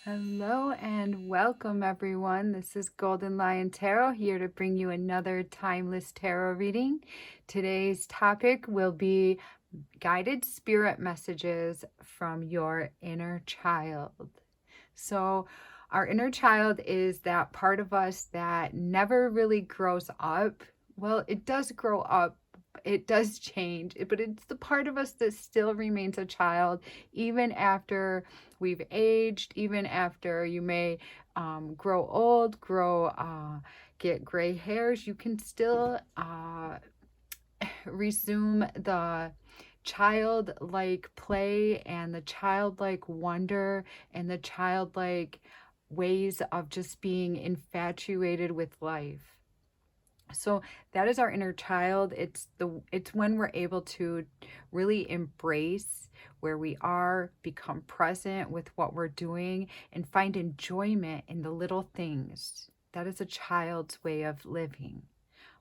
Hello and welcome everyone. This is Golden Lion Tarot here to bring you another timeless tarot reading. Today's topic will be guided spirit messages from your inner child. So our inner child is that part of us that never really grows up. Well, it does grow up, it does change, but it's the part of us that still remains a child, even after we've aged, even after you may grow old, get gray hairs. You can still resume the childlike play and the childlike wonder and the childlike ways of just being infatuated with life. So that is our inner child. It's when we're able to really embrace where we are, become present with what we're doing, and find enjoyment in the little things. That is a child's way of living.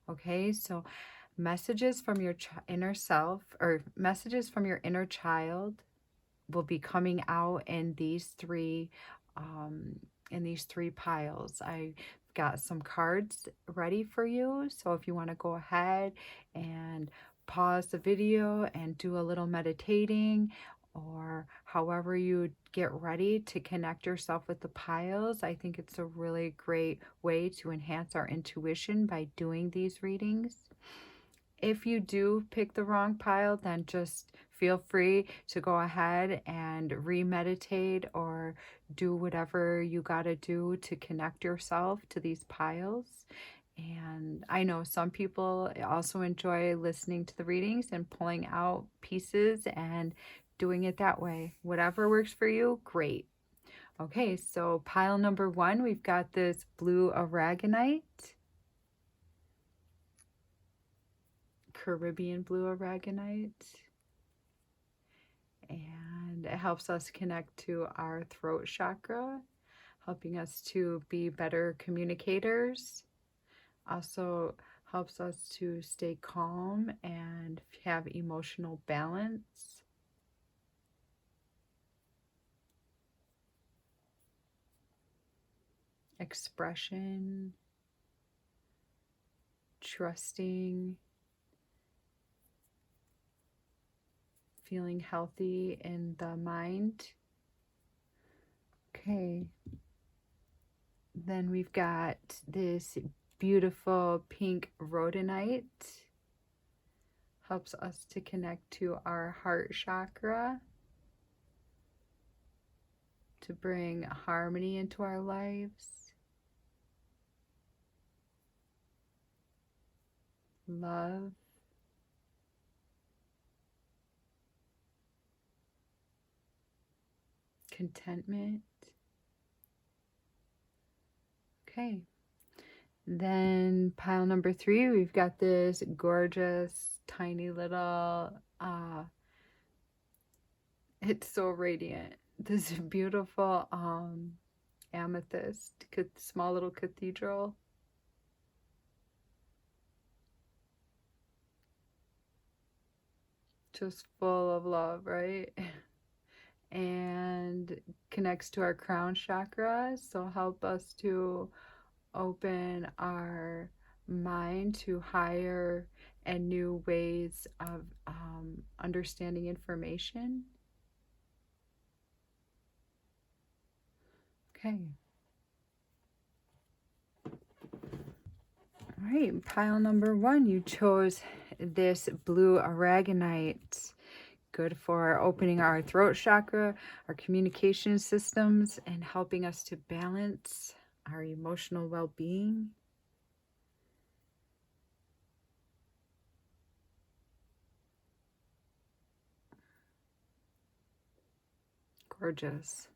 Okay, so messages from your inner self, or messages from your inner child, will be coming out in these three piles. I got some cards ready for you, so if you want to go ahead and pause the video and do a little meditating, or however you get ready to connect yourself with the piles, I think it's a really great way to enhance our intuition by doing these readings. If you do pick the wrong pile, then just feel free to go ahead and remeditate or do whatever you got to do to connect yourself to these piles. And I know some people also enjoy listening to the readings and pulling out pieces and doing it that way. Whatever works for you, great. Okay, so pile number 1, we've got this blue aragonite. Caribbean blue aragonite, and it helps us connect to our throat chakra, helping us to be better communicators. Also helps us to stay calm and have emotional balance. Expression, trusting, feeling healthy in the mind. Okay, then we've got this beautiful pink rhodonite. Helps us to connect to our heart chakra, to bring harmony into our lives, love, contentment. Okay, then pile number 3, we've got this gorgeous tiny little it's so radiant, this beautiful amethyst, small little cathedral. Just full of love, right? And connects to our crown chakra, so help us to open our mind to higher and new ways of understanding information. Okay. All right, pile number 1, you chose this blue aragonite. Good for opening our throat chakra, our communication systems, and helping us to balance our emotional well-being. Gorgeous.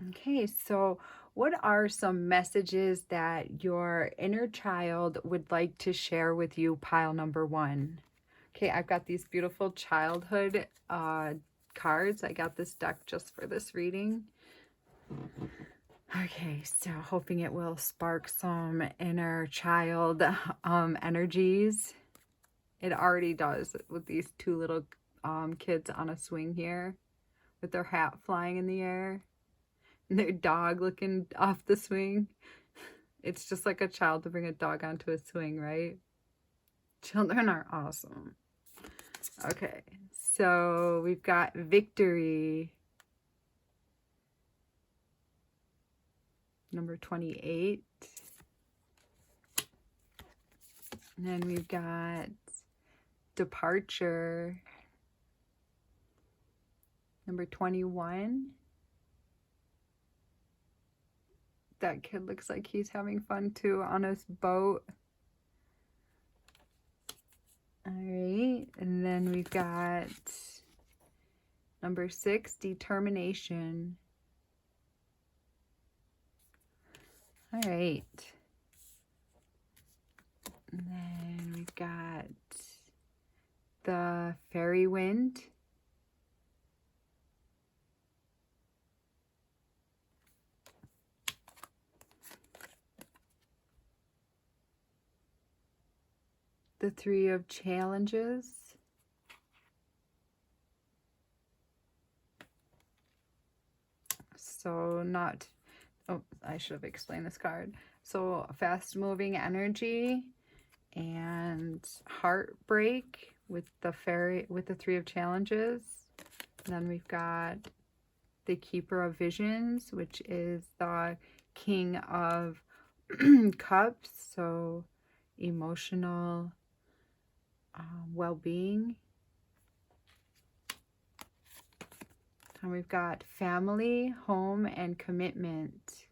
Okay, so what are some messages that your inner child would like to share with you, pile number 1? Okay, I've got these beautiful childhood cards. I got this deck just for this reading. Okay, so hoping it will spark some inner child energies. It already does with these 2 little kids on a swing here with their hat flying in the air and their dog looking off the swing. It's just like a child to bring a dog onto a swing, right? Children are awesome. Okay, so we've got victory. Number 28. And then we've got departure. Number 21. That kid looks like he's having fun too on his boat. All right, and then we've got number 6, determination. All right. And then we've got the fairy wind. The 3 of challenges. So not, oh, I should have explained this card. So fast moving energy and heartbreak with the fairy, with the 3 of challenges. And then we've got the keeper of visions, which is the king of cups. So emotional well-being. And we've got family, home, and commitment.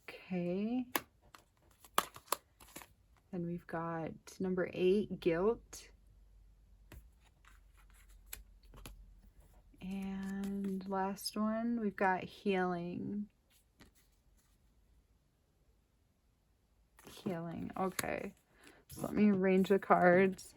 Okay. Then we've got number 8, guilt. And last one, we've got healing. Healing. Okay. So let me arrange the cards.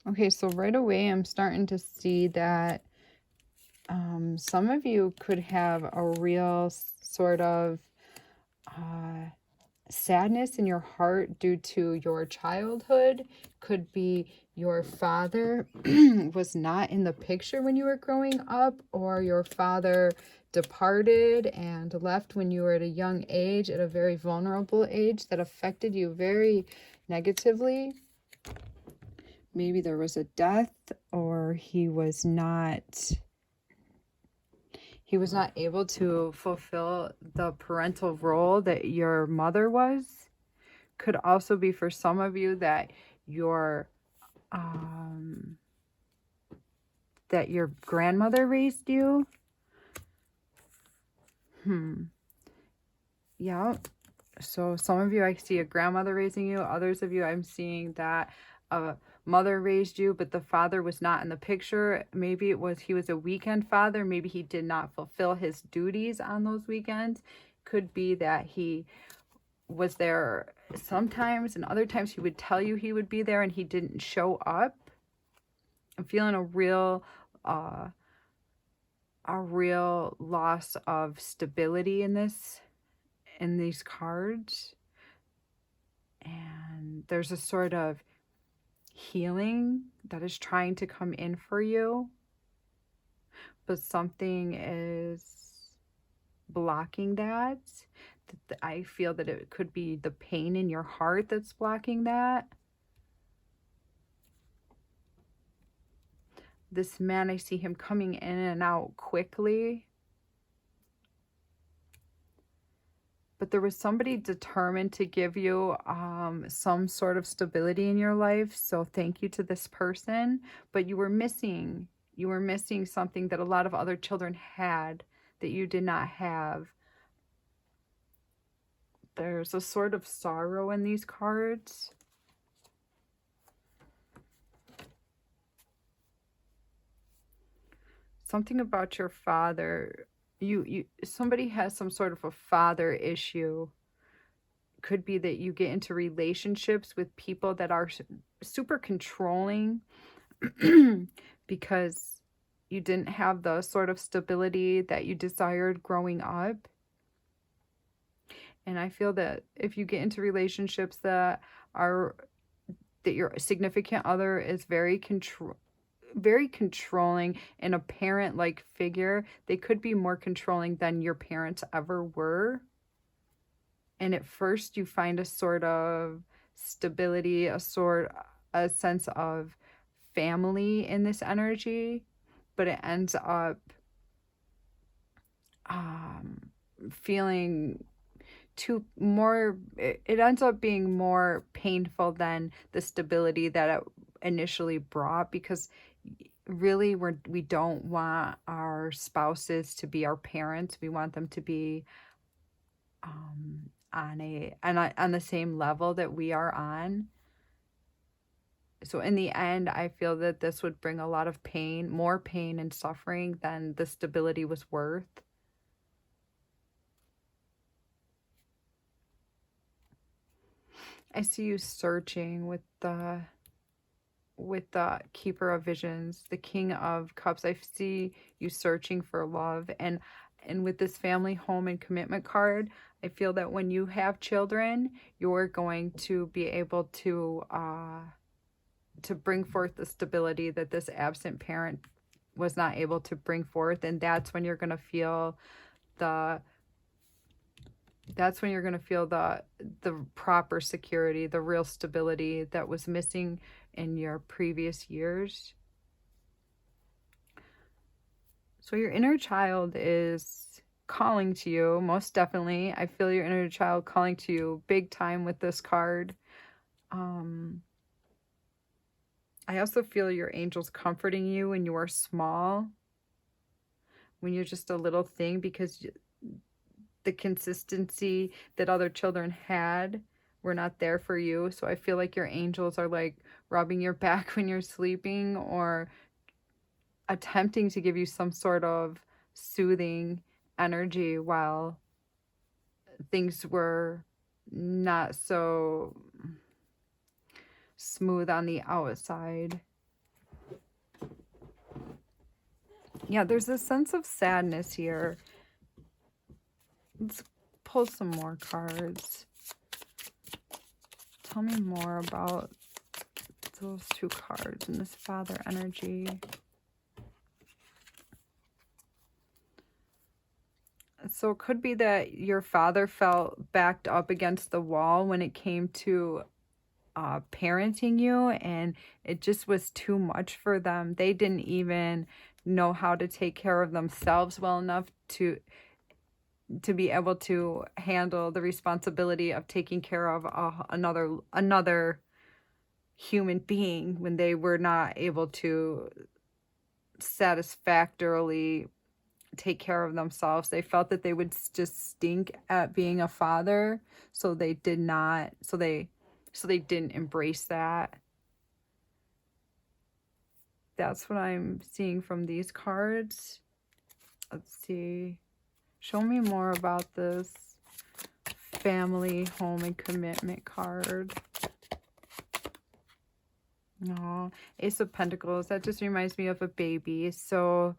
Okay, so right away I'm starting to see that some of you could have a real sort of sadness in your heart due to your childhood. Could be your father was not in the picture when you were growing up, or your father departed and left when you were at a young age, at a very vulnerable age, that affected you very negatively. Maybe there was a death, or he was not able to fulfill the parental role that your mother was. Could also be for some of you that your grandmother raised you. Yeah. So some of you, I see a grandmother raising you. Others of you, I'm seeing that a mother raised you, but the father was not in the picture. Maybe he was a weekend father. Maybe he did not fulfill his duties on those weekends. Could be that he was there sometimes, and other times he would tell you he would be there and he didn't show up. I'm feeling a real loss of stability in these cards. And there's a sort of healing that is trying to come in for you, but something is blocking that. I feel that it could be the pain in your heart that's blocking that. This man, I see him coming in and out quickly. But there was somebody determined to give you some sort of stability in your life. So thank you to this person. But you were missing something that a lot of other children had that you did not have. There's a sort of sorrow in these cards. Something about your father. Somebody has some sort of a father issue. Could be that you get into relationships with people that are super controlling because you didn't have the sort of stability that you desired growing up. And I feel that if you get into relationships are that your significant other is very controlling and a parent-like figure, they could be more controlling than your parents ever were. And at first you find a sort of stability, a sense of family in this energy, but it ends up um, feeling it ends up being more painful than the stability that it initially brought, because really we don't want our spouses to be our parents. We want them to be on the same level that we are on. So in the end, I feel that this would bring a lot of pain, more pain and suffering than the stability was worth. I see you searching with the Keeper of Visions, the King of Cups. I see you searching for love, and with this family, home, and commitment card, I feel that when you have children, you're going to be able to bring forth the stability that this absent parent was not able to bring forth, and that's when you're going to feel the the proper security, the real stability that was missing in your previous years. So your inner child is calling to you, most definitely. I feel your inner child calling to you big time with this card. I also feel your angels comforting you when you are small, when you're just a little thing, because the consistency that other children had were not there for you. So I feel like your angels are like rubbing your back when you're sleeping, or attempting to give you some sort of soothing energy while things were not so smooth on the outside. Yeah, there's a sense of sadness here. Let's pull some more cards. Tell me more about those two cards and this father energy. So it could be that your father felt backed up against the wall when it came to parenting you, and it just was too much for them. They didn't even know how to take care of themselves well enough to be able to handle the responsibility of taking care of another human being, when they were not able to satisfactorily take care of themselves. They felt that they would just stink at being a father, so they did not so they didn't embrace that. That's what I'm seeing from these cards. Let's see. Show me more about this family, home, and commitment card. No, Ace of Pentacles. That just reminds me of a baby. So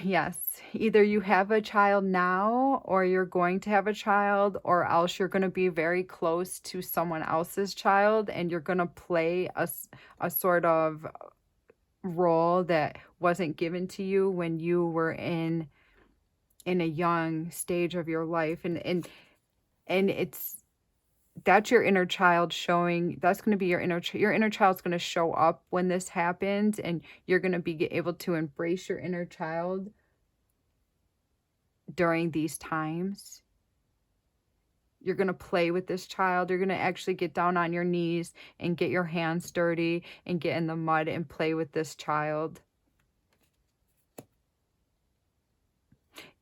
yes, either you have a child now, or you're going to have a child, or else you're going to be very close to someone else's child, and you're going to play a sort of role that wasn't given to you when you were in a young stage of your life. And that's your inner child showing. That's going to be your inner child's going to show up when this happens, and you're going to be able to embrace your inner child during these times. You're going to play with this child. You're going to actually get down on your knees and get your hands dirty and get in the mud and play with this child.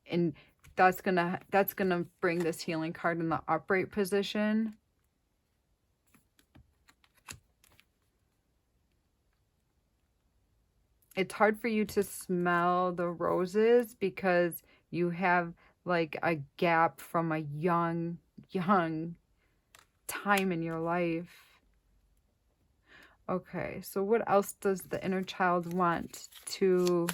And that's going to bring this healing card in the upright position. It's hard for you to smell the roses because you have like a gap from a young time in your life. Okay, so what else does the inner child want to,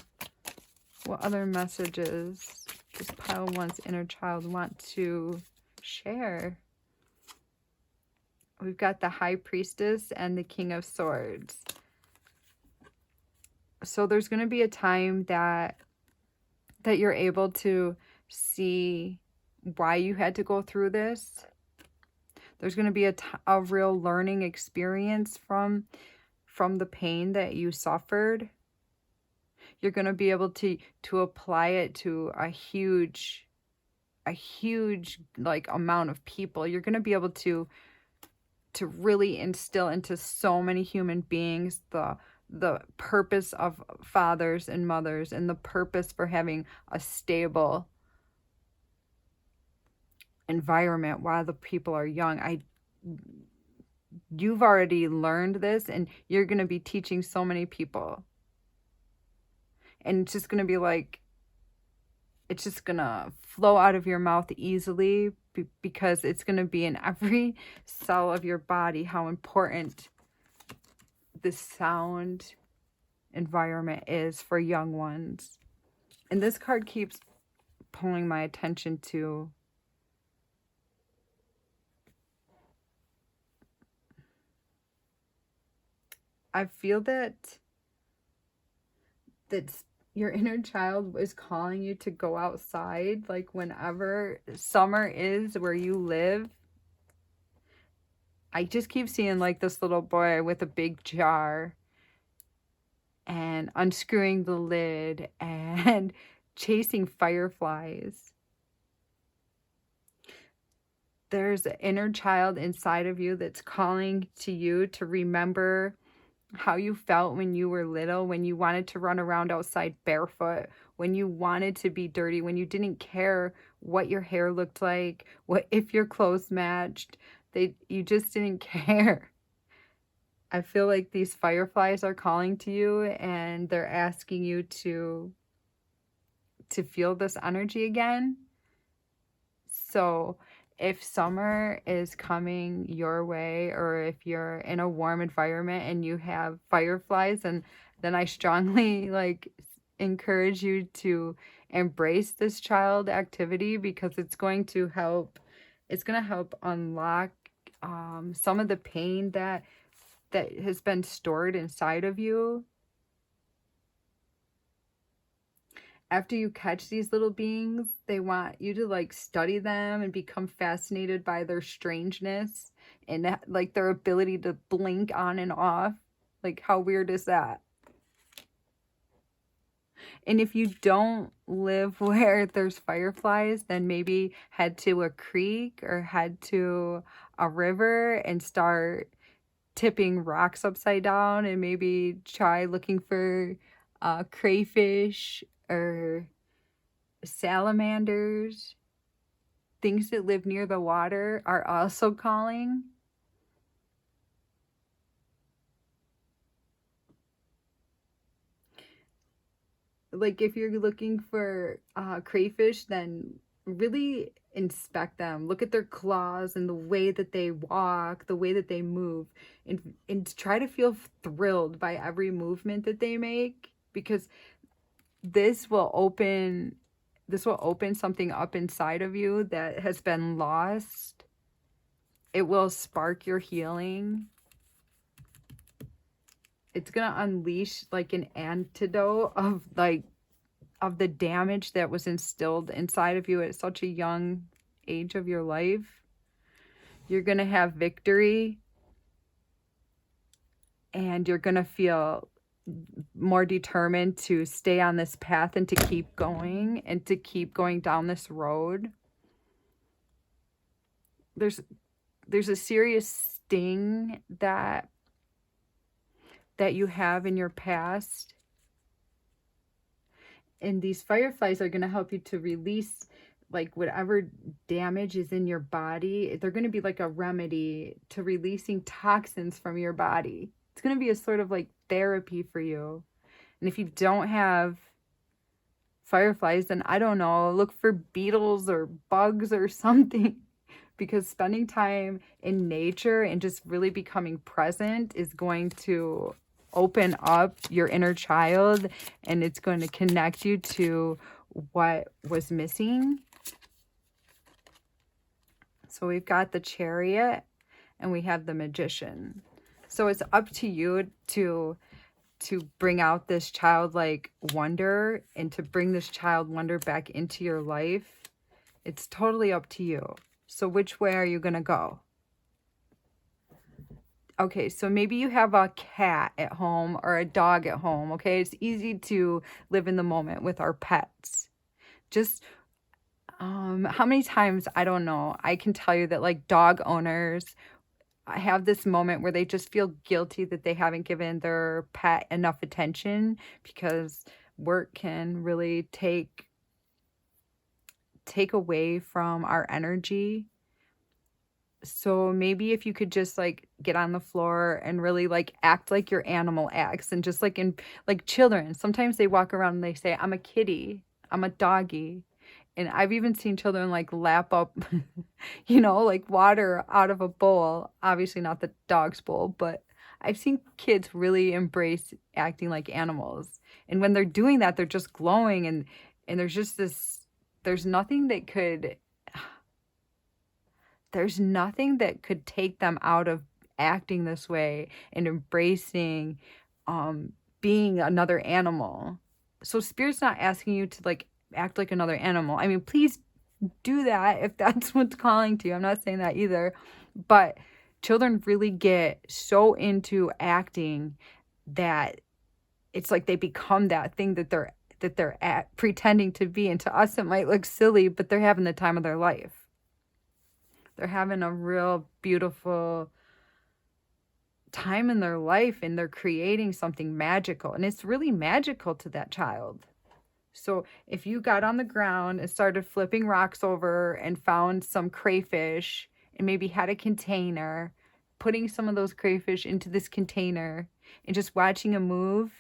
what other messages does pile one's inner child want to share? We've got the High Priestess and the King of Swords. So there's going to be a time that you're able to see why you had to go through this. There's going to be a real learning experience from the pain that you suffered. You're going to be able to apply it to a huge like amount of people. You're going to be able to really instill into so many human beings the purpose of fathers and mothers, and the purpose for having a stable environment while the people are young. You've already learned this, and you're going to be teaching so many people. And it's just going to be like, it's just going to flow out of your mouth easily, because it's going to be in every cell of your body how important this sound environment is for young ones. And this card keeps pulling my attention to I feel that your inner child is calling you to go outside, like whenever summer is where you live. I just keep seeing like this little boy with a big jar and unscrewing the lid and chasing fireflies. There's an inner child inside of you that's calling to you to remember how you felt when you were little, when you wanted to run around outside barefoot, when you wanted to be dirty, when you didn't care what your hair looked like, what if your clothes matched. You just didn't care. I feel like these fireflies are calling to you, and they're asking you to feel this energy again. So if summer is coming your way, or if you're in a warm environment and you have fireflies, and then I strongly like encourage you to embrace this child activity, because it's going to help unlock some of the pain that has been stored inside of you. After you catch these little beings, they want you to like study them and become fascinated by their strangeness and like their ability to blink on and off. Like, how weird is that? And if you don't live where there's fireflies, then maybe head to a creek or head to a river and start tipping rocks upside down, and maybe try looking for crayfish or salamanders. Things that live near the water are also calling. Like, if you're looking for crayfish, then really inspect them. Look at their claws and the way that they walk, the way that they move, and try to feel thrilled by every movement that they make, because this will open something up inside of you that has been lost. It will spark your healing. It's going to unleash like an antidote of the damage that was instilled inside of you at such a young age of your life. You're going to have victory, and you're going to feel more determined to stay on this path and to keep going and to keep going down this road. There's a serious sting that you have in your past, and these fireflies are going to help you to release like whatever damage is in your body. They're going to be like a remedy to releasing toxins from your body. It's going to be a sort of like therapy for you. And if you don't have fireflies, then I don't know, look for beetles or bugs or something. because spending time in nature and just really becoming present is going to open up your inner child, and it's going to connect you to what was missing. So we've got the Chariot and we have the Magician. So it's up to you to bring out this childlike wonder and to bring this child wonder back into your life. It's totally up to you. So which way are you going to go? Okay, so maybe you have a cat at home or a dog at home, okay? It's easy to live in the moment with our pets. Just how many times, I don't know, I can tell you that like dog owners have this moment where they just feel guilty that they haven't given their pet enough attention, because work can really take away from our energy. So maybe if you could just like get on the floor and really like act like your animal acts, and just like in like children, sometimes they walk around and they say, I'm a kitty, I'm a doggy. And I've even seen children like lap up, like water out of a bowl. Obviously not the dog's bowl, but I've seen kids really embrace acting like animals. And when they're doing that, they're just glowing, and there's just this, there's nothing that could take them out of acting this way and embracing being another animal. So Spirit's not asking you to like act like another animal. I mean, please do that if that's what's calling to you. I'm not saying that either. But children really get so into acting that it's like they become that thing that they're pretending to be. And to us it might look silly, but they're having the time of their life. They're having a real beautiful time in their life, and they're creating something magical, and it's really magical to that child. So if you got on the ground and started flipping rocks over and found some crayfish and maybe had a container, putting some of those crayfish into this container and just watching them move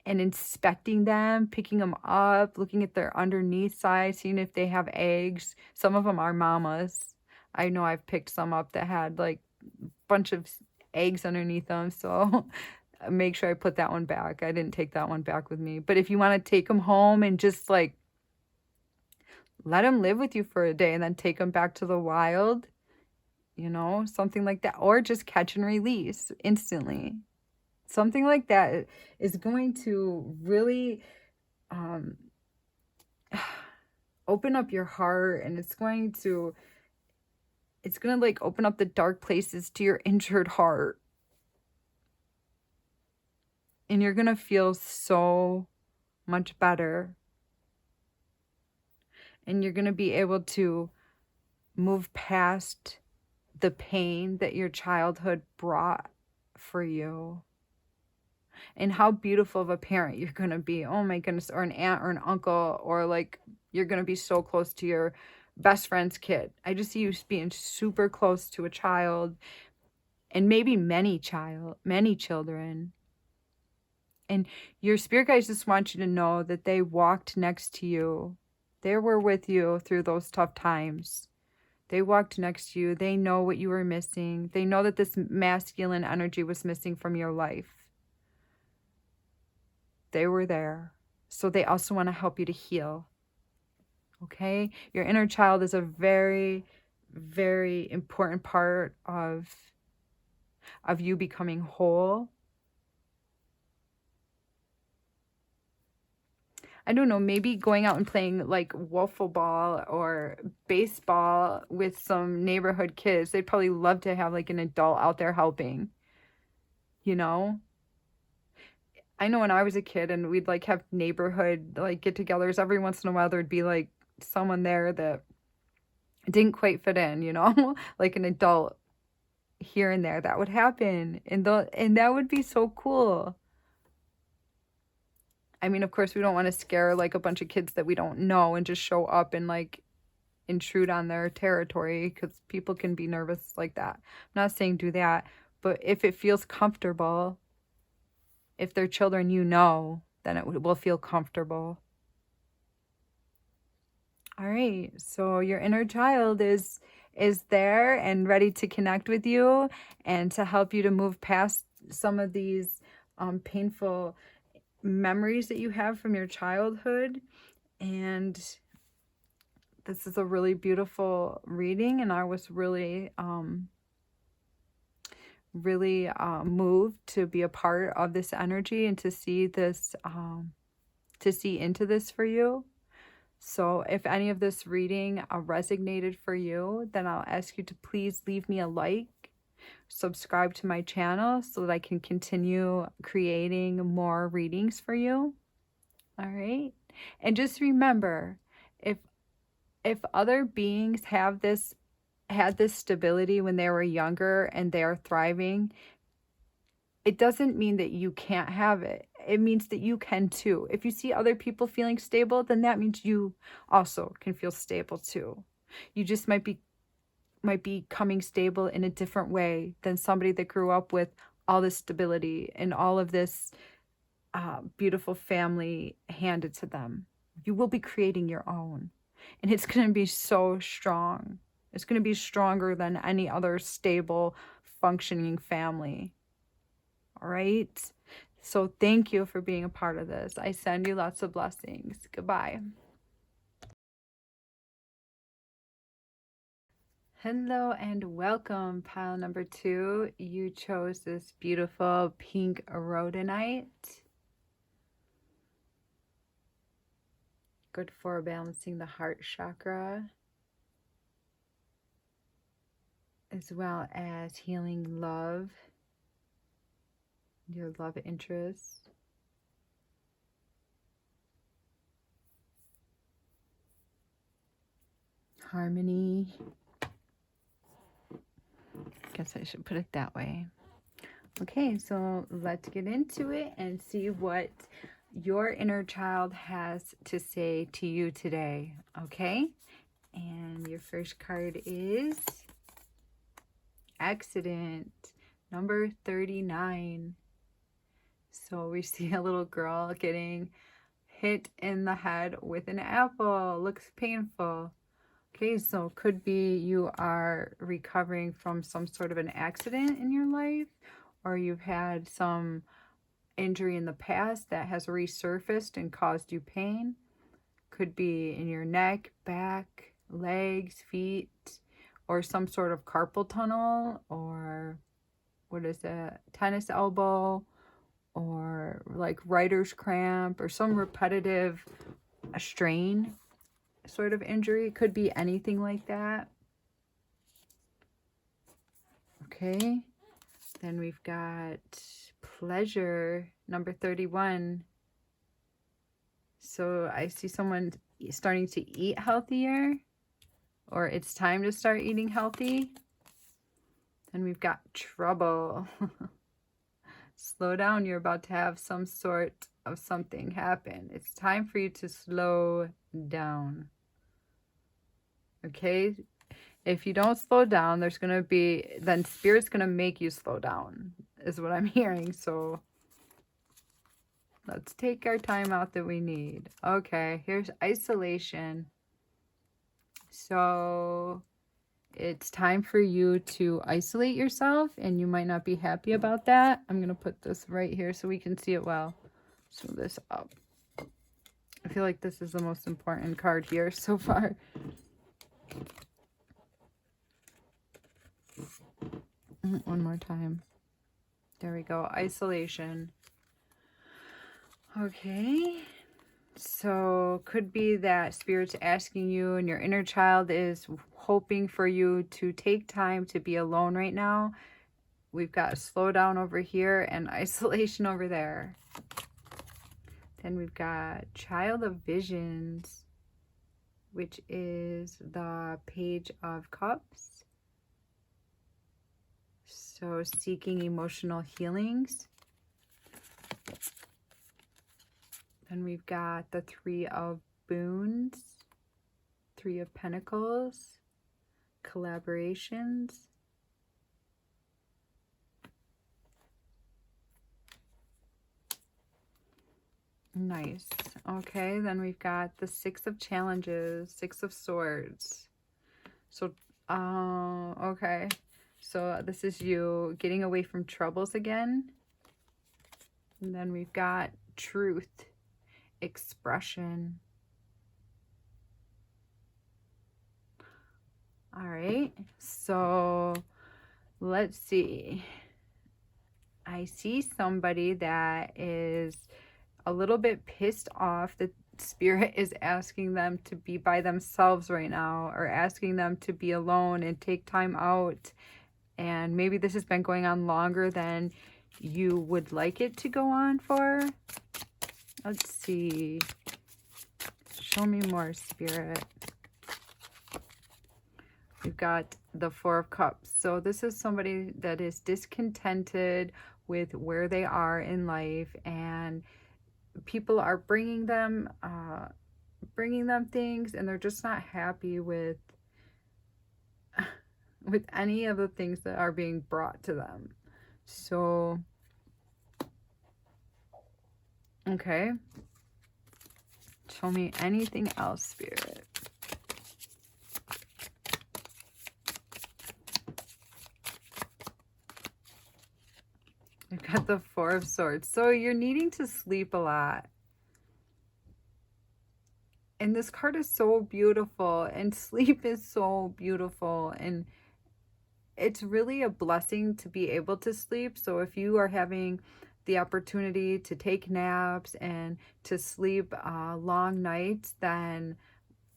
and inspecting them, picking them up, looking at their underneath side, seeing if they have eggs. Some of them are mamas. I know I've picked some up that had like a bunch of eggs underneath them. So make sure I put that one back. I didn't take that one back with me. But if you want to take them home and just like let them live with you for a day and then take them back to the wild, something like that. Or just catch and release instantly. Something like that is going to really open up your heart, and it's going to like open up the dark places to your injured heart. And you're going to feel so much better. And you're going to be able to move past the pain that your childhood brought for you. And how beautiful of a parent you're going to be. Oh my goodness. Or an aunt or an uncle, or like you're going to be so close to your best friend's kid. I just see you being super close to a child, and maybe many children. And your spirit guides just want you to know that they walked next to you. They were with you through those tough times. They walked next to you. They know what you were missing. They know that this masculine energy was missing from your life. They were there. So they also want to help you to heal. Okay? Your inner child is a very, very important part of you becoming whole. I don't know, maybe going out and playing like wiffle ball or baseball with some neighborhood kids. They'd probably love to have like an adult out there helping, I know when I was a kid and we'd like have neighborhood like get-togethers, every once in a while there'd be like someone there that didn't quite fit in, like an adult here and there. That would happen, and that would be so cool. I mean, of course, we don't want to scare like a bunch of kids that we don't know and just show up and like intrude on their territory, because people can be nervous like that. I'm not saying do that, but if it feels comfortable, if they're children then it will feel comfortable. All right, so your inner child is is there and ready to connect with you and to help you to move past some of these painful memories that you have from your childhood. And this is a really beautiful reading, and I was really moved to be a part of this energy and to see this to see into this for you. So if any of this reading resonated for you, then I'll ask you to please leave me a like, subscribe to my channel so that I can continue creating more readings for you. All right. And just remember, if other beings had this stability when they were younger and they are thriving, it doesn't mean that you can't have it. It means that you can too. If you see other people feeling stable, then that means you also can feel stable too. You just might be becoming stable in a different way than somebody that grew up with all this stability and all of this beautiful family handed to them. You will be creating your own, and it's going to be so strong. It's going to be stronger than any other stable, functioning family. All right. So thank you for being a part of this. I send you lots of blessings. Goodbye. Hello and welcome, pile number 2. You chose this beautiful pink rhodonite. Good for balancing the heart chakra, as well as healing love, your love interest. Harmony. Guess I should put it that way. Okay, so let's get into it and see what your inner child has to say to you today. Okay, and your first card is Accident, number 39. So we see a little girl getting hit in the head with an apple. Looks painful. Okay, so could be you are recovering from some sort of an accident in your life, or you've had some injury in the past that has resurfaced and caused you pain. Could be in your neck, back, legs, feet, or some sort of carpal tunnel, or what is it, tennis elbow, or like writer's cramp, or some repetitive strain sort of injury. It could be anything like that. Okay, then we've got pleasure, number 31. So I see someone starting to eat healthier, or it's time to start eating healthy. Then we've got trouble. Slow down, you're about to have some sort of something happen. It's time for you to slow down. Okay, if you don't slow down, there's going to be, then Spirit's going to make you slow down, is what I'm hearing. So let's take our time out that we need. Okay, here's isolation. So it's time for you to isolate yourself, and you might not be happy about that. I'm going to put this right here so we can see it well. So this up. I feel like this is the most important card here so far. One more time. There we go. Isolation. Okay. So could be that Spirit's asking you, and your inner child is hoping for you to take time to be alone right now. We've got slow down over here and isolation over there. Then we've got Child of Visions, which is the Page of Cups. So seeking emotional healings. Then we've got the Three of Boons, Three of Pentacles, collaborations. Nice. Okay, then we've got the Six of Challenges, Six of Swords. So Okay. So this is you getting away from troubles again. And then we've got truth, expression. All right. So let's see. I see somebody that is a little bit pissed off that spirit is asking them to be by themselves right now, or asking them to be alone and take time out. And maybe this has been going on longer than you would like it to go on for. Let's see. Show me more, Spirit. We've got the Four of Cups. So this is somebody that is discontented with where they are in life, and people are bringing them things, and they're just not happy with any of the things that are being brought to them. So, okay. Show me anything else, Spirit. We've got the Four of Swords. So you're needing to sleep a lot. And this card is so beautiful, and sleep is so beautiful, and it's really a blessing to be able to sleep. So if you are having the opportunity to take naps and to sleep long nights, then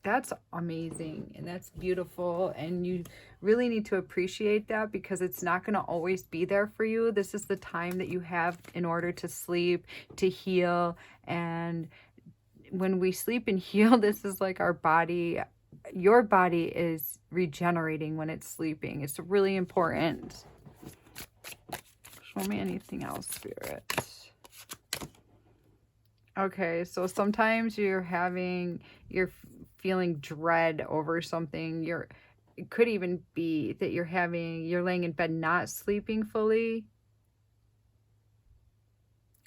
that's amazing and that's beautiful, and you really need to appreciate that, because it's not going to always be there for you. This is the time that you have in order to sleep, to heal. And when we sleep and heal, this is like our body, your body is regenerating when it's sleeping. It's really important. Show me anything else, Spirit. Okay, so sometimes you're feeling dread over something. It could even be that you're laying in bed not sleeping fully,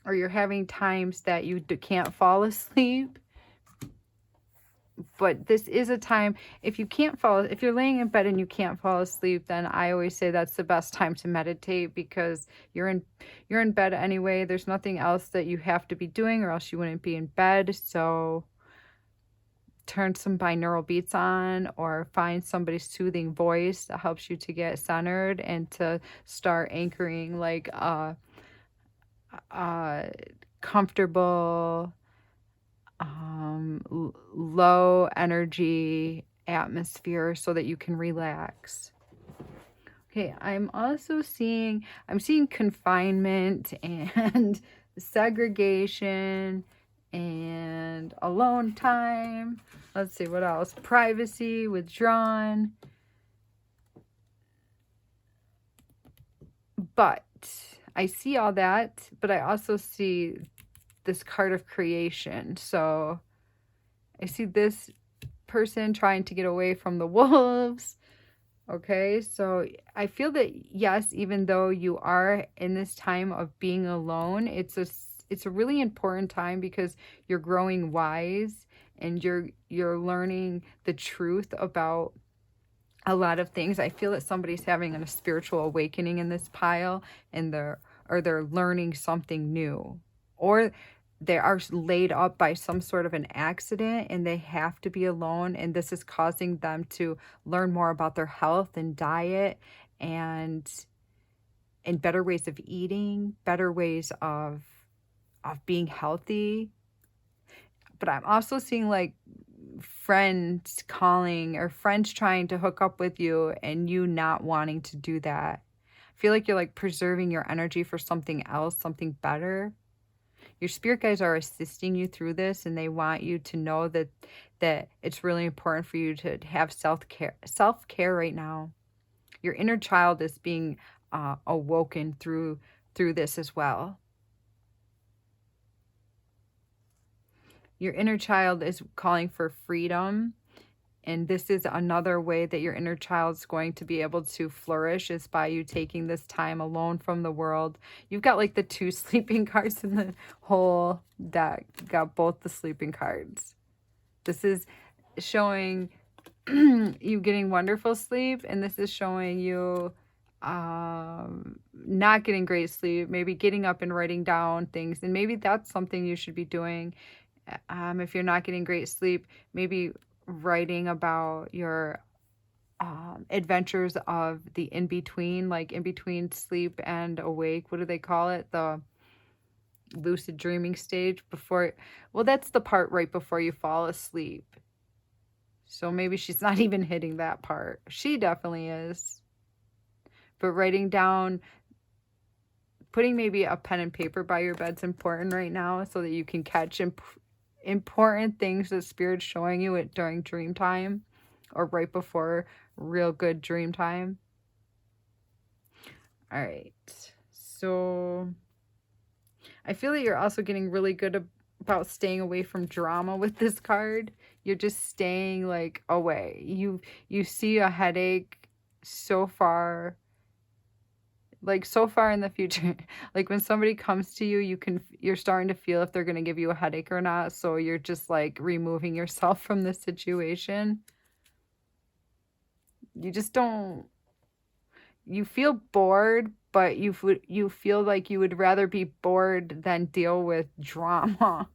or you're having times that you can't fall asleep. But this is a time, if you're laying in bed and you can't fall asleep, then I always say that's the best time to meditate, because you're in bed anyway. There's nothing else that you have to be doing, or else you wouldn't be in bed. So turn some binaural beats on, or find somebody's soothing voice that helps you to get centered and to start anchoring like a comfortable, low energy atmosphere so that you can relax. Okay, I'm seeing confinement and segregation and alone time. Let's see, what else? Privacy, withdrawn. But I see all that, but I also see this card of creation. So I see this person trying to get away from the wolves. Okay, so I feel that, yes, even though you are in this time of being alone, it's a really important time, because you're growing wise and you're learning the truth about a lot of things. I feel that somebody's having a spiritual awakening in this pile, and they're learning something new, or they are laid up by some sort of an accident and they have to be alone, and this is causing them to learn more about their health and diet, and better ways of eating, better ways of being healthy. But I'm also seeing like friends calling, or friends trying to hook up with you, and you not wanting to do that. I feel like you're like preserving your energy for something else, something better. Your spirit guides are assisting you through this, and they want you to know that it's really important for you to have self-care right now. Your inner child is being awoken through this as well. Your inner child is calling for freedom. And this is another way that your inner child's going to be able to flourish, is by you taking this time alone from the world. You've got like the 2 sleeping cards in the whole deck. You got both the sleeping cards. This is showing you getting wonderful sleep, and this is showing you not getting great sleep, maybe getting up and writing down things, and maybe that's something you should be doing. If you're not getting great sleep, maybe writing about your adventures of the in between, like in between sleep and awake. What do they call it? The lucid dreaming stage before, well, that's the part right before you fall asleep. So maybe she's not even hitting that part. She definitely is. But writing down, putting maybe a pen and paper by your bed's important right now so that you can catch important things that Spirit's showing you during dream time or right before real good dream time. All right. So I feel that you're also getting really good about staying away from drama with this card. You're just staying like away. You see a headache so far, like so far in the future. Like when somebody comes to you, you're starting to feel if they're going to give you a headache or not, so you're just like removing yourself from the situation. You just don't, you feel bored, but you feel like you would rather be bored than deal with drama.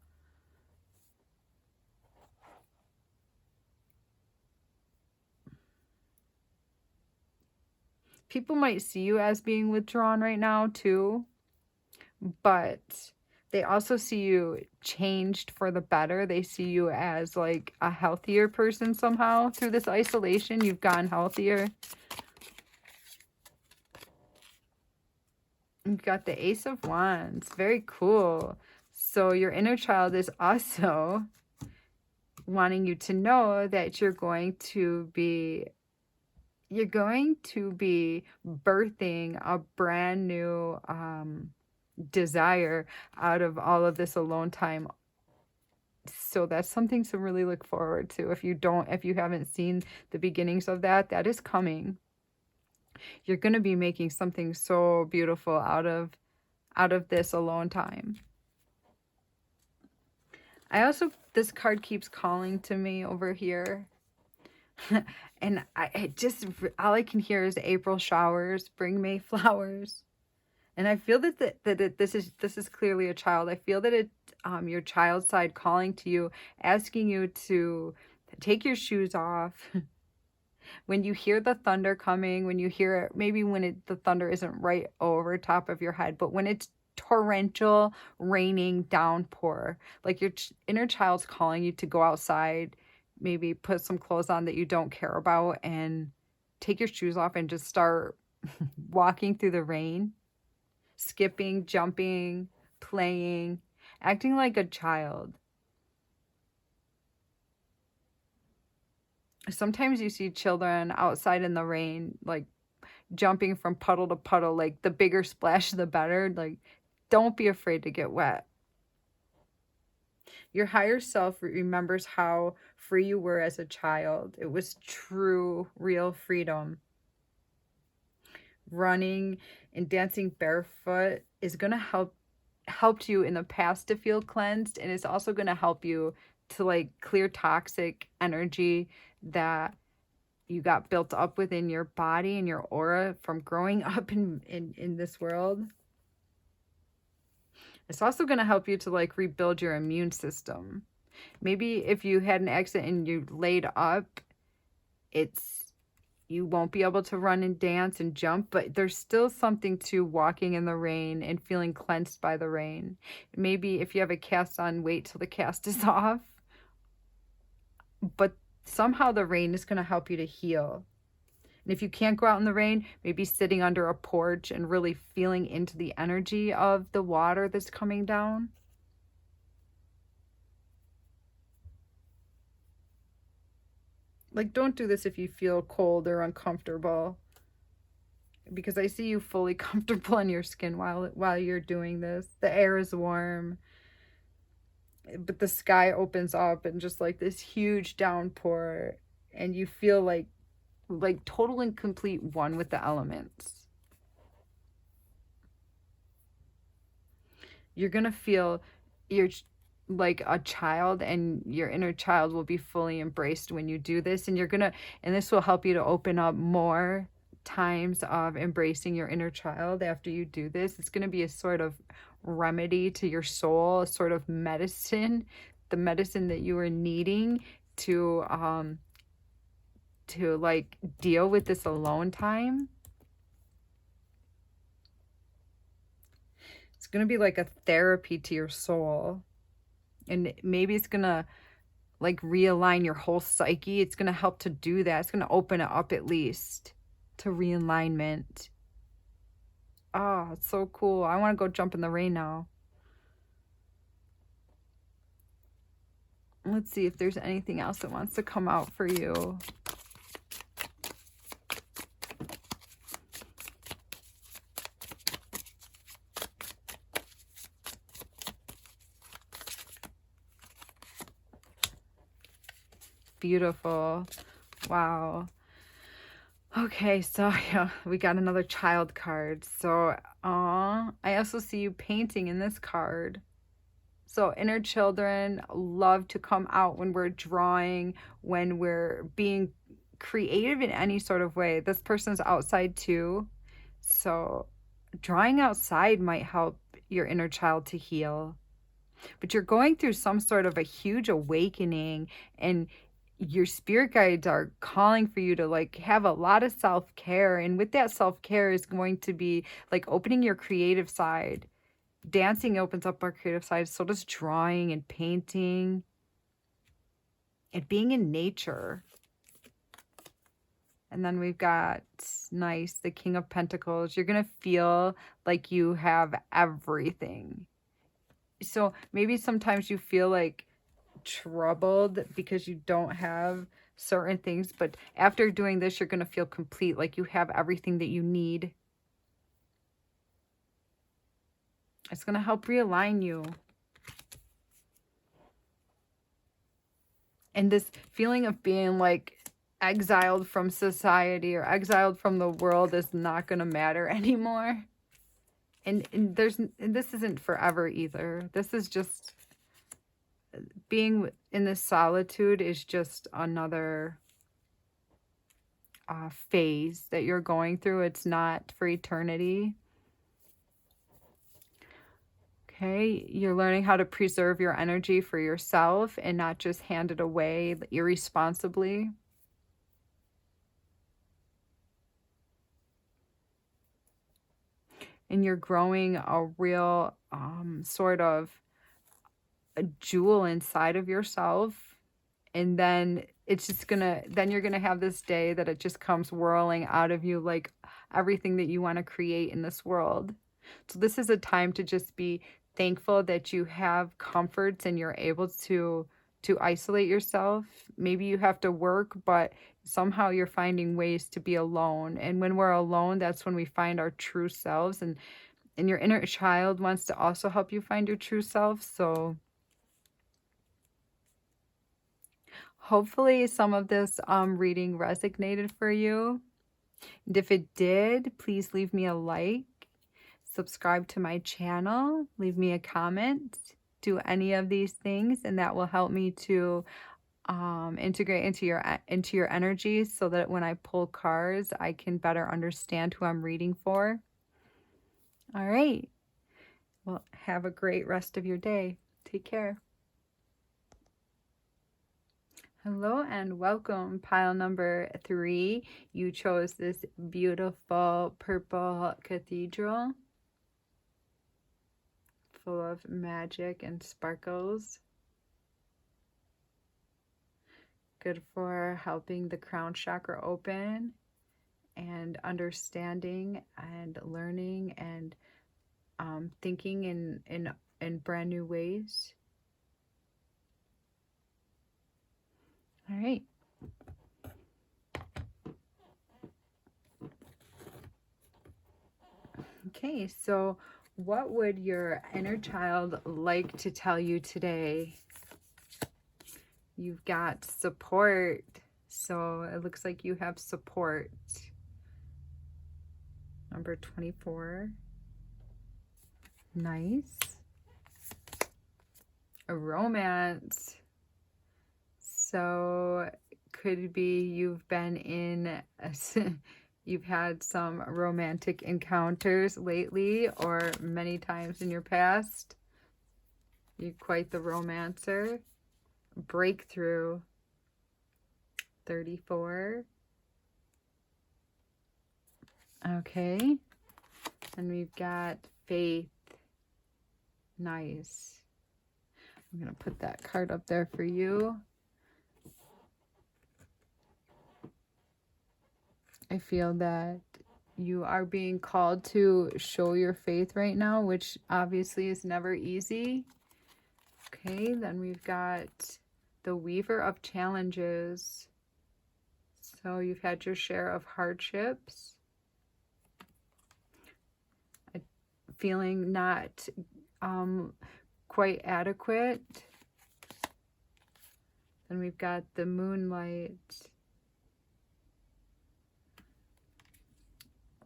People might see you as being withdrawn right now too, but they also see you changed for the better. They see you as like a healthier person somehow through this isolation. You've gotten healthier. You've got the Ace of Wands. Very cool. So your inner child is also wanting you to know that you're going to be birthing a brand new desire out of all of this alone time. So that's something to really look forward to. If you haven't seen the beginnings of that, that is coming. You're going to be making something so beautiful out of this alone time. This card keeps calling to me over here. And all I can hear is April showers, bring May flowers. And I feel this is clearly a child. I feel that your child side calling to you, asking you to take your shoes off. When you hear the thunder coming, when you hear it, maybe when the thunder isn't right over top of your head, but when it's torrential, raining downpour, like your inner child's calling you to go outside, maybe put some clothes on that you don't care about and take your shoes off and just start walking through the rain, skipping, jumping, playing, acting like a child. Sometimes you see children outside in the rain, like jumping from puddle to puddle, like the bigger splash, the better. Like, don't be afraid to get wet. Your higher self remembers how free you were as a child. It was true, real freedom. Running and dancing barefoot is going to helped you in the past to feel cleansed, and it's also going to help you to like clear toxic energy that you got built up within your body and your aura from growing up in this world. It's also going to help you to like rebuild your immune system. Maybe if you had an accident and you laid up, you won't be able to run and dance and jump, but there's still something to walking in the rain and feeling cleansed by the rain. Maybe if you have a cast on, wait till the cast is off. But somehow the rain is going to help you to heal. And if you can't go out in the rain, maybe sitting under a porch and really feeling into the energy of the water that's coming down. Like, don't do this if you feel cold or uncomfortable, because I see you fully comfortable in your skin while you're doing this. The air is warm, but the sky opens up and just like this huge downpour, and you feel like total and complete one with the elements. You're gonna feel like a child, and your inner child will be fully embraced when you do this. And and this will help you to open up more times of embracing your inner child after you do this. It's going to be a sort of remedy to your soul, a sort of medicine, the medicine that you are needing to like deal with this alone time. It's going to be like a therapy to your soul. And maybe it's going to like realign your whole psyche. It's going to help to do that. It's going to open it up at least to realignment. Oh, it's so cool. I want to go jump in the rain now. Let's see if there's anything else that wants to come out for you. Beautiful. Wow. Okay, so yeah, we got another child card. So, I also see you painting in this card. So inner children love to come out when we're drawing, when we're being creative in any sort of way. This person's outside too. So drawing outside might help your inner child to heal. But you're going through some sort of a huge awakening, and your spirit guides are calling for you to like have a lot of self-care. And with that self-care is going to be like opening your creative side. Dancing opens up our creative side, so does drawing and painting and being in nature. And then we've got, nice, the King of Pentacles. You're going to feel like you have everything. So maybe sometimes you feel like troubled because you don't have certain things, but after doing this, you're going to feel complete, like you have everything that you need. It's going to help realign you. And this feeling of being like exiled from society or exiled from the world is not going to matter anymore. And this isn't forever either. This is just being in this solitude is just another phase that you're going through. It's not for eternity. Okay, you're learning how to preserve your energy for yourself and not just hand it away irresponsibly. And you're growing a real sort of a jewel inside of yourself. And then it's just then you're gonna have this day that it just comes whirling out of you like everything that you want to create in this world. So this is a time to just be thankful that you have comforts and you're able to isolate yourself. Maybe you have to work, but somehow you're finding ways to be alone. And when we're alone, that's when we find our true selves. And your inner child wants to also help you find your true self. So hopefully some of this reading resonated for you. And if it did, please leave me a like, subscribe to my channel, leave me a comment, do any of these things, and that will help me to integrate into your energy so that when I pull cards, I can better understand who I'm reading for. All right. Well, have a great rest of your day. Take care. Hello and welcome, pile number 3. You chose this beautiful purple cathedral full of magic and sparkles. Good for helping the crown chakra open and understanding and learning and thinking in brand new ways. All right. Okay, so what would your inner child like to tell you today? You've got support. So it looks like you have support. Number 24. Nice. A romance. So could be you've been in you've had some romantic encounters lately or many times in your past. You're quite the romancer. Breakthrough. 34. Okay. And we've got faith. Nice. I'm going to put that card up there for you. I feel that you are being called to show your faith right now, which obviously is never easy. Okay, then we've got the Weaver of Challenges. So you've had your share of hardships. Feeling not quite adequate. Then we've got the Moonlight.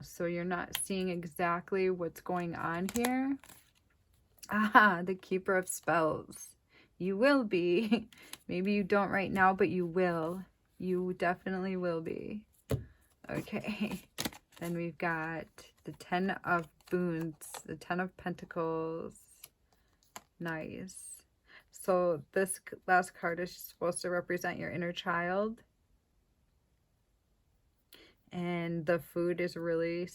So you're not seeing exactly what's going on here. Ah, the Keeper of Spells. You will be. Maybe you don't right now, but you will. You definitely will be. Okay. Then we've got the 10 of Boons, the 10 of Pentacles. Nice. So this last card is supposed to represent your inner child. And the food is really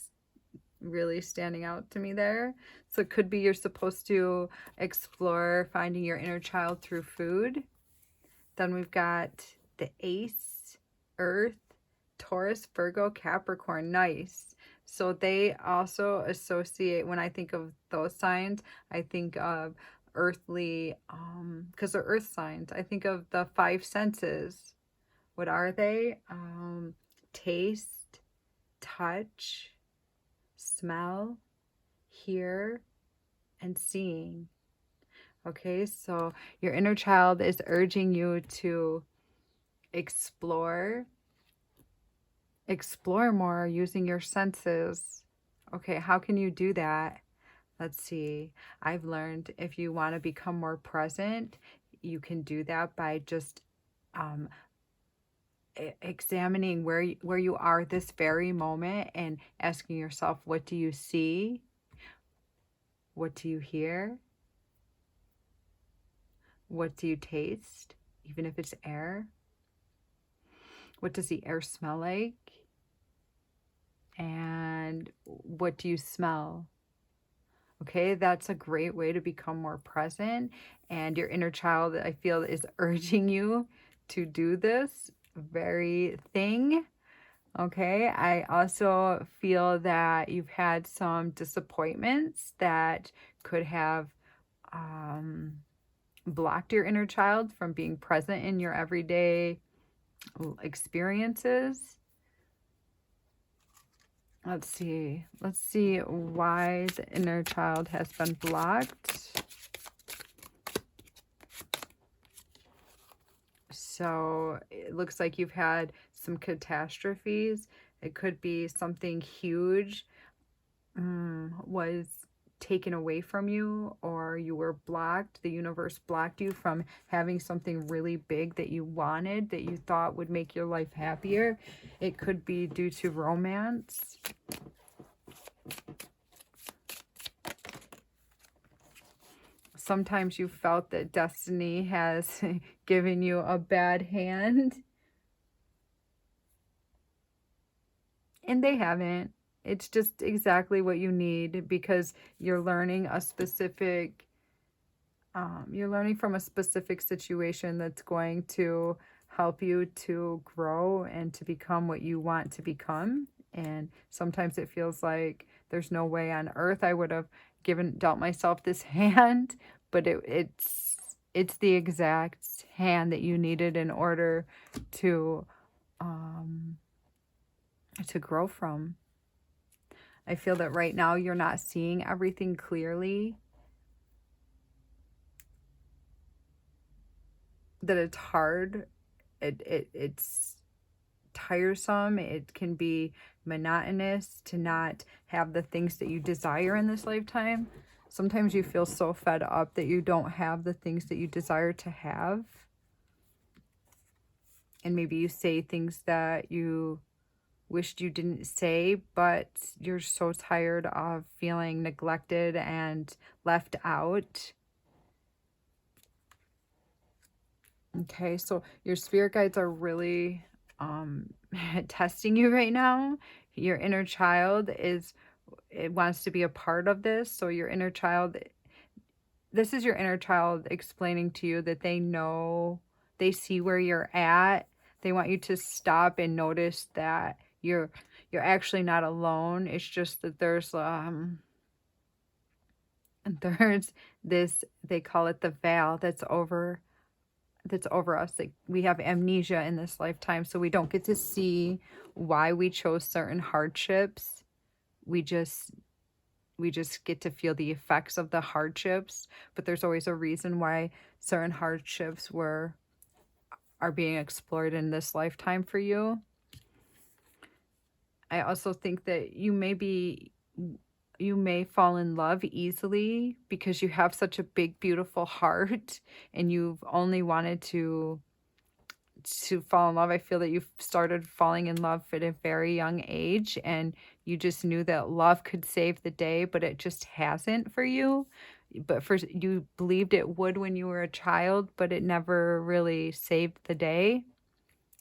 standing out to me there. So it could be you're supposed to explore finding your inner child through food. Then we've got the Ace, Earth, Taurus, Virgo, Capricorn. Nice. So they also associate, when I think of those signs, I think of earthly, because they're earth signs. I think of the 5 senses. What are they? Taste, touch, smell, hear, and seeing. Okay, so your inner child is urging you to explore more using your senses. Okay, how can you do that? Let's see. I've learned if you want to become more present, you can do that by just examining where you are this very moment and asking yourself, what do you see? What do you hear? What do you taste? Even if it's air. What does the air smell like? And what do you smell? Okay, that's a great way to become more present. And your inner child, I feel, is urging you to do this very thing. Okay, I also feel that you've had some disappointments that could have blocked your inner child from being present in your everyday experiences. Let's see why the inner child has been blocked. So it looks like you've had some catastrophes. It could be something huge was taken away from you, or you were blocked. The universe blocked you from having something really big that you wanted, that you thought would make your life happier. It could be due to romance. Sometimes you felt that destiny has given you a bad hand, and they haven't. It's just exactly what you need, because you're learning a specific, you're learning from a specific situation that's going to help you to grow and to become what you want to become. And sometimes it feels like there's no way on earth I would have dealt myself this hand, but it's the exact hand that you needed in order to grow from. I feel that right now you're not seeing everything clearly, that it's hard, it's tiresome, it can be monotonous to not have the things that you desire in this lifetime. Sometimes you feel so fed up that you don't have the things that you desire to have. And maybe you say things that you wished you didn't say, but you're so tired of feeling neglected and left out. Okay, so your spirit guides are really testing you right now. Your inner child it wants to be a part of this. So your inner child, this is your inner child explaining to you that they know, they see where you're at. They want you to stop and notice that you're actually not alone. It's just that there's this, they call it the veil that's over us. Like, we have amnesia in this lifetime, so we don't get to see why we chose certain hardships. We just get to feel the effects of the hardships, but there's always a reason why certain hardships are being explored in this lifetime for you. I also think that you may fall in love easily because you have such a big, beautiful heart, and you've only wanted to fall in love. I feel that you've started falling in love at a very young age, and you just knew that love could save the day, but it just hasn't for you. But you believed it would when you were a child, but it never really saved the day,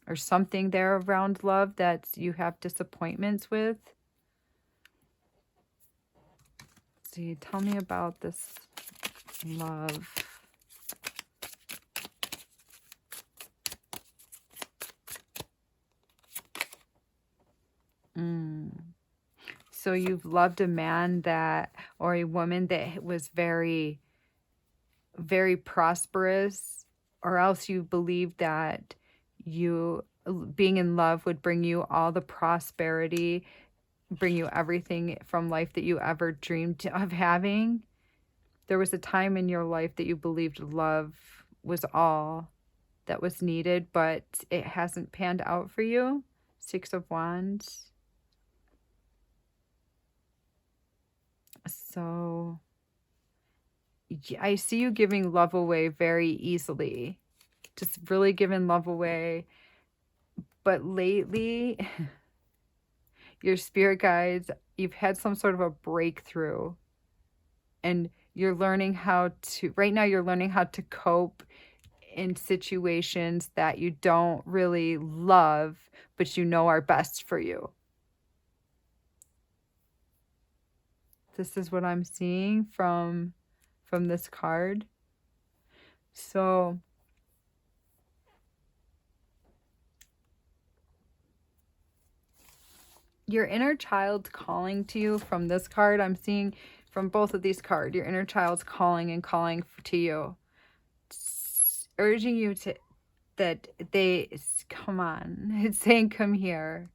or something there around love that you have disappointments with. See, tell me about this love. So you've loved a man or a woman that was very, very prosperous, or else you believed that being in love would bring you all the prosperity, bring you everything from life that you ever dreamed of having. There was a time in your life that you believed love was all that was needed, but it hasn't panned out for you. Six of Wands. So I see you giving love away very easily, just really giving love away. But lately, your spirit guides, you've had some sort of a breakthrough, and right now you're learning how to cope in situations that you don't really love, but you know are best for you. This is what I'm seeing from this card. So your inner child's calling to you from this card. I'm seeing from both of these cards, your inner child's calling and calling to you, urging you to, that they, come on, it's saying, come here.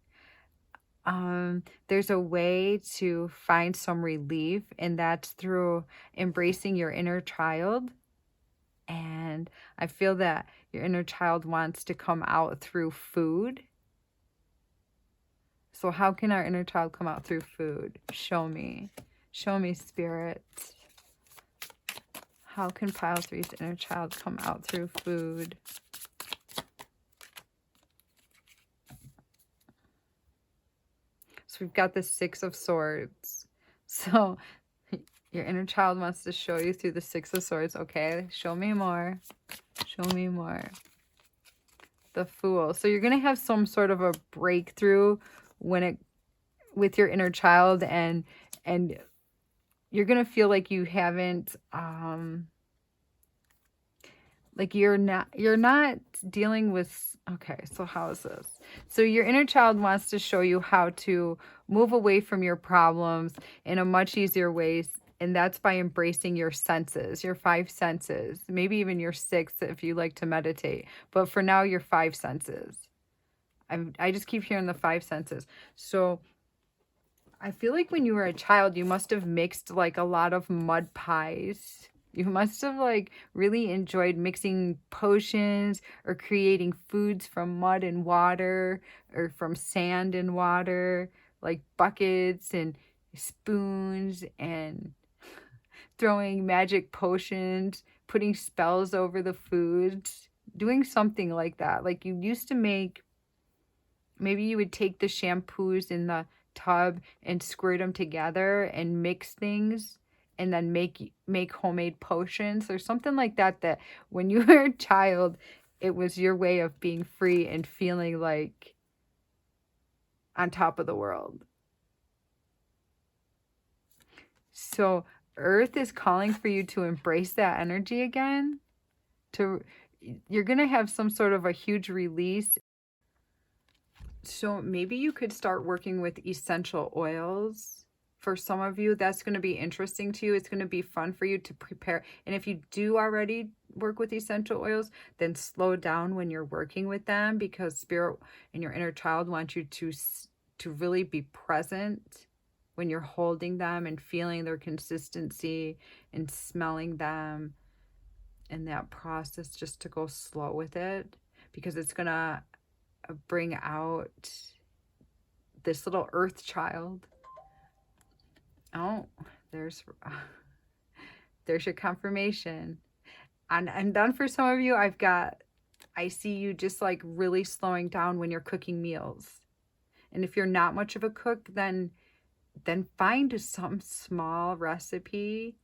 There's a way to find some relief, and that's through embracing your inner child. And I feel that your inner child wants to come out through food. So how can our inner child come out through food? Show me, spirit. How can pile three's inner child come out through food? So we've got the Six of Swords. So your inner child wants to show you through the Six of Swords. Okay, show me more. Show me more. The Fool. So you're going to have some sort of a breakthrough with your inner child, and you're going to feel like you haven't, like you're not dealing with, okay, so how is this? So your inner child wants to show you how to move away from your problems in a much easier way, and that's by embracing your senses, your five senses, maybe even your sixth if you like to meditate. But for now, your five senses. I just keep hearing the five senses. So I feel like when you were a child, you must have mixed like a lot of mud pies. You must have like really enjoyed mixing potions or creating foods from mud and water, or from sand and water, like buckets and spoons and throwing magic potions, putting spells over the foods, doing something like that. Like you used to make, maybe you would take the shampoos in the tub and squirt them together and mix things and then make homemade potions or something like that, that when you were a child, it was your way of being free and feeling like on top of the world. So Earth is calling for you to embrace that energy again. You're going to have some sort of a huge release. So maybe you could start working with essential oils. For some of you, that's going to be interesting to you. It's going to be fun for you to prepare. And if you do already work with essential oils, then slow down when you're working with them, because spirit and your inner child want you to really be present when you're holding them and feeling their consistency and smelling them, and that process, just to go slow with it, because it's going to bring out this little earth child. Oh, there's your confirmation. And then for some of you, I see you just like really slowing down when you're cooking meals. And if you're not much of a cook, then find some small recipe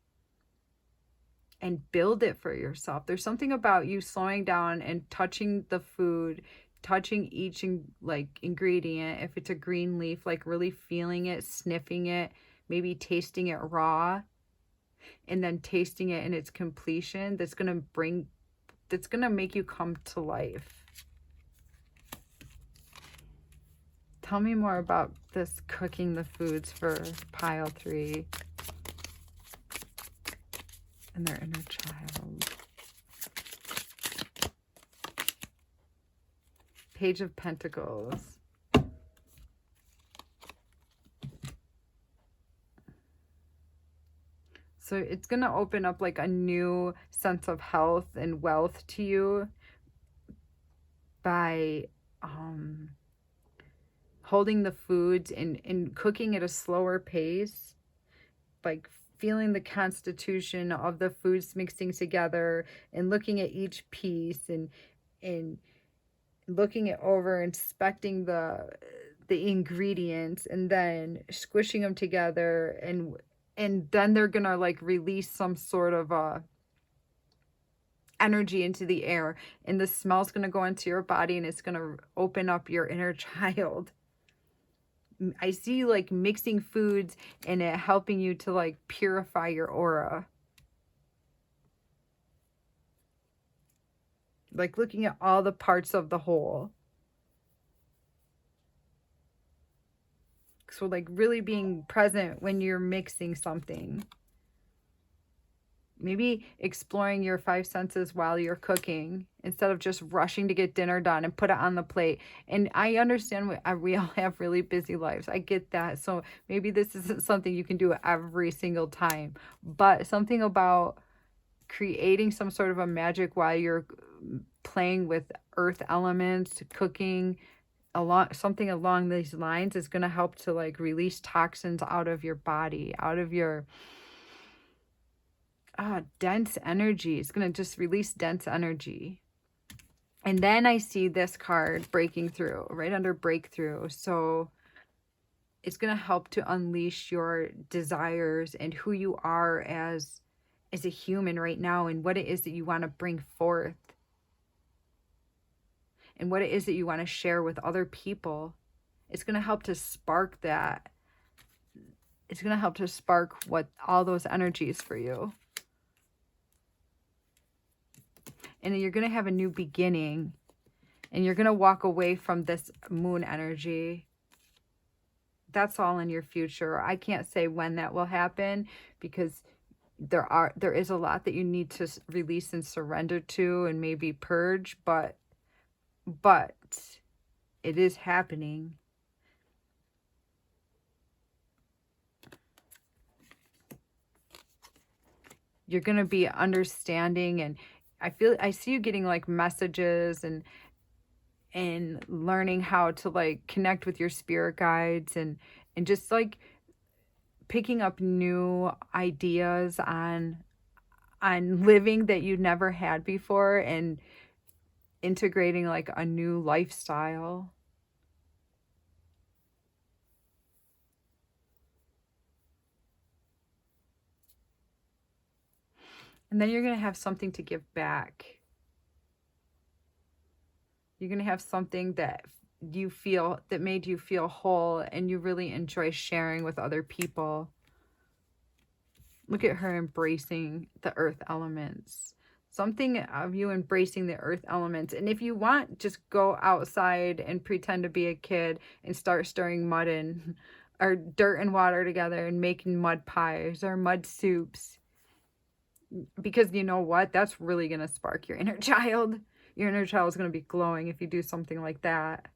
and build it for yourself. There's something about you slowing down and touching the food, touching each ingredient. If it's a green leaf, like really feeling it, sniffing it, maybe tasting it raw, and then tasting it in its completion. That's going to make you come to life. Tell me more about this cooking the foods for pile 3 and their inner child. Page of Pentacles. So it's going to open up like a new sense of health and wealth to you by holding the foods and cooking at a slower pace, like feeling the constitution of the foods mixing together and looking at each piece and looking it over, inspecting the ingredients, and then squishing them together, and then they're gonna like release some sort of energy into the air, and the smell's gonna go into your body, and it's gonna open up your inner child. I see you like mixing foods and it helping you to like purify your aura. Like looking at all the parts of the whole. So like really being present when you're mixing something. Maybe exploring your 5 senses while you're cooking instead of just rushing to get dinner done and put it on the plate. And I understand we all have really busy lives. I get that. So maybe this isn't something you can do every single time. But something about creating some sort of a magic while you're playing with earth elements, cooking, something along these lines is going to help to like release toxins out of your body, out of your dense energy. It's going to just release dense energy. And then I see this card, breaking through, right under breakthrough. So it's going to help to unleash your desires and who you are as a human right now, and what it is that you want to bring forth, and what it is that you want to share with other people. It's going to help to spark that. It's going to help to spark what all those energies for you. And you're going to have a new beginning, and you're going to walk away from this moon energy. That's all in your future. I can't say when that will happen, because there is a lot that you need to release and surrender to and maybe purge, but it is happening. You're going to be understanding, and I see you getting like messages and learning how to like connect with your spirit guides and just like picking up new ideas on living that you never had before and integrating like a new lifestyle. And then you're going to have something to give back. You're going to have something that you feel that made you feel whole and you really enjoy sharing with other people. Look at her embracing the earth elements. Something of you embracing the earth elements. And if you want, just go outside and pretend to be a kid and start stirring mud in or dirt and water together and making mud pies or mud soups. Because you know what? That's really going to spark your inner child. Your inner child is going to be glowing if you do something like that.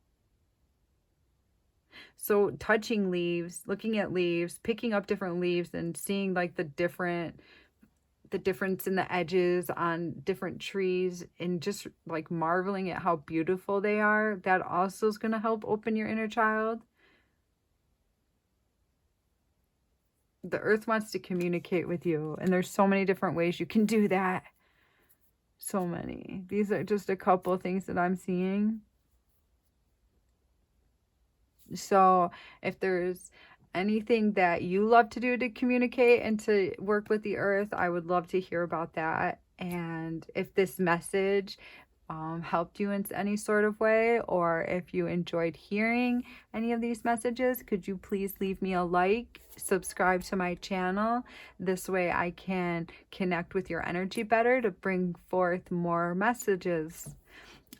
So touching leaves, looking at leaves, picking up different leaves and seeing like the difference in the edges on different trees and just like marveling at how beautiful they are, that also is going to help open your inner child. The earth wants to communicate with you, and there's so many different ways you can do that. So many. These are just a couple of things that I'm seeing. So if there's anything that you love to do to communicate and to work with the earth, I would love to hear about that. And if this message helped you in any sort of way, or if you enjoyed hearing any of these messages, could you please leave me a like, subscribe to my channel. This way I can connect with your energy better to bring forth more messages.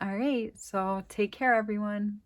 All right, so take care, everyone.